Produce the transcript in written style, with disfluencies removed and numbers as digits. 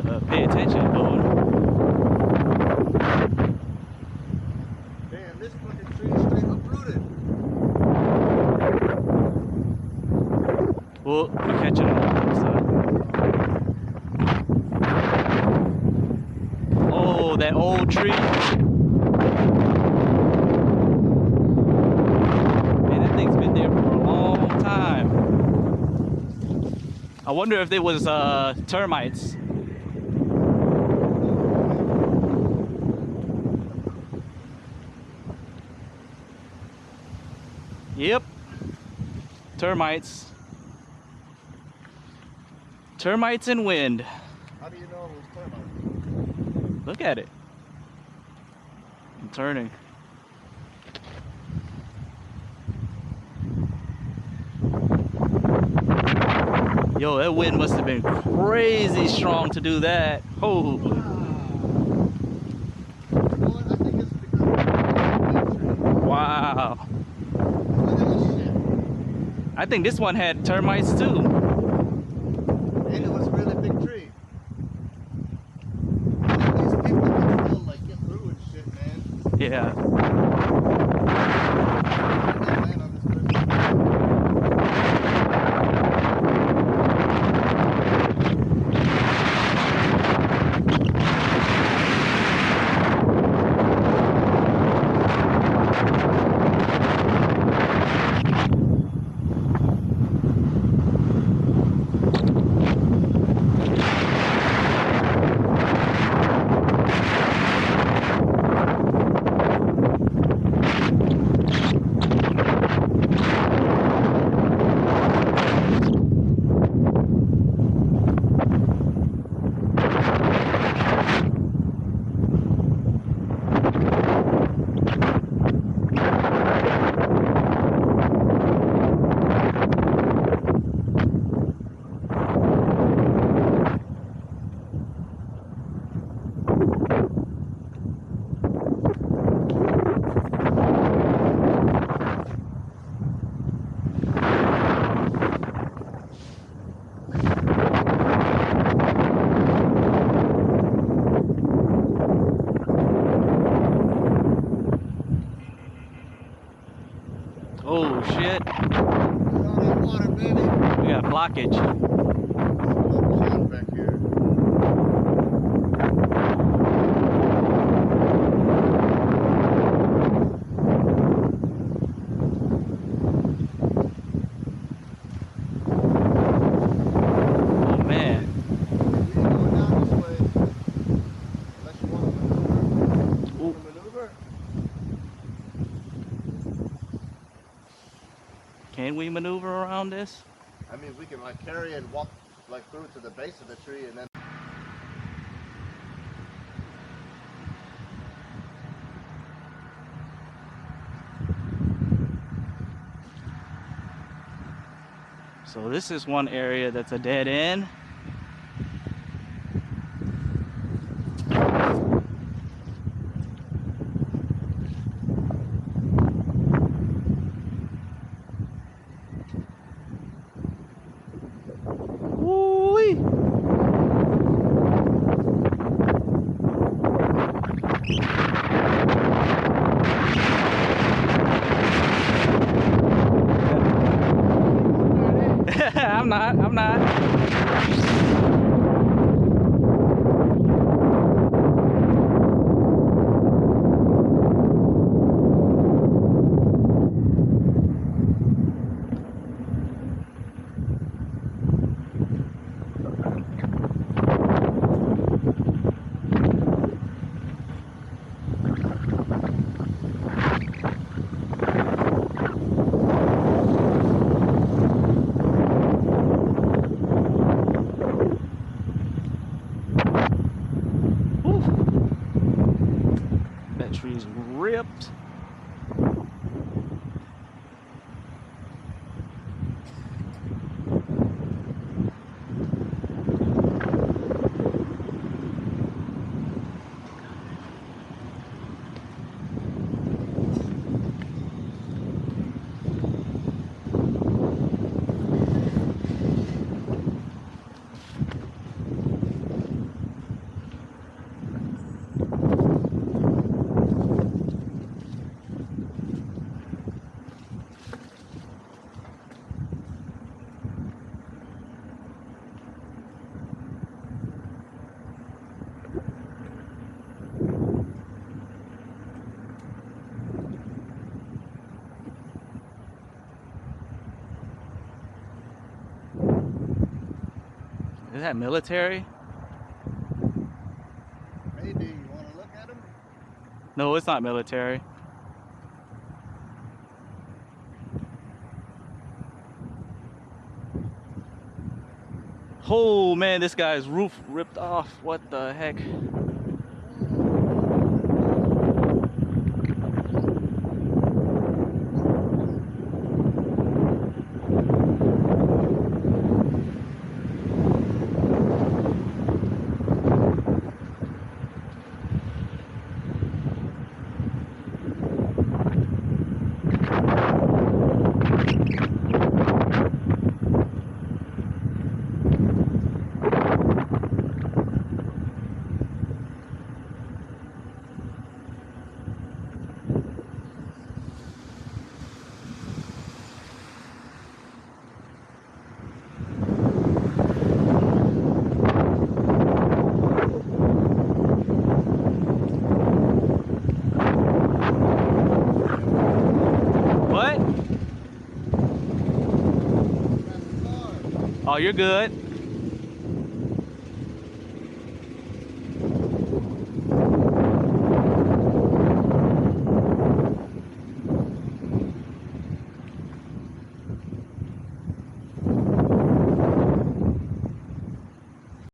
to pay attention, but Damn, this fucking tree is straight uprooted. well, we're catching it on the other side. Oh, that old tree. Man, that thing's been there for a long time. I wonder if it was termites. Yep, termites. Termites and wind. How do you know it was termites? Look at it. I'm turning. Yo, that wind must have been crazy strong to do that. Holy. You know what? I think it's because of the tree. Wow. Look at this shit. I think this one had termites too. And it was a really big tree. And these people can still like get through and shit, man. Yeah. They land on this person. Oh shit. It's all that water, baby. We got blockage. Shot back here. Oh man. We ain't going down this way unless you want to maneuver. Ooh. Want to maneuver? Can we maneuver around this? I mean, we can like carry and walk like through to the base of the tree and then. So this is one area that's a dead end. Woo-wee. I'm not. Is that military? Maybe you want to look at them? No, it's not military. Oh man, this guy's roof ripped off. What the heck? What? Oh, you're good.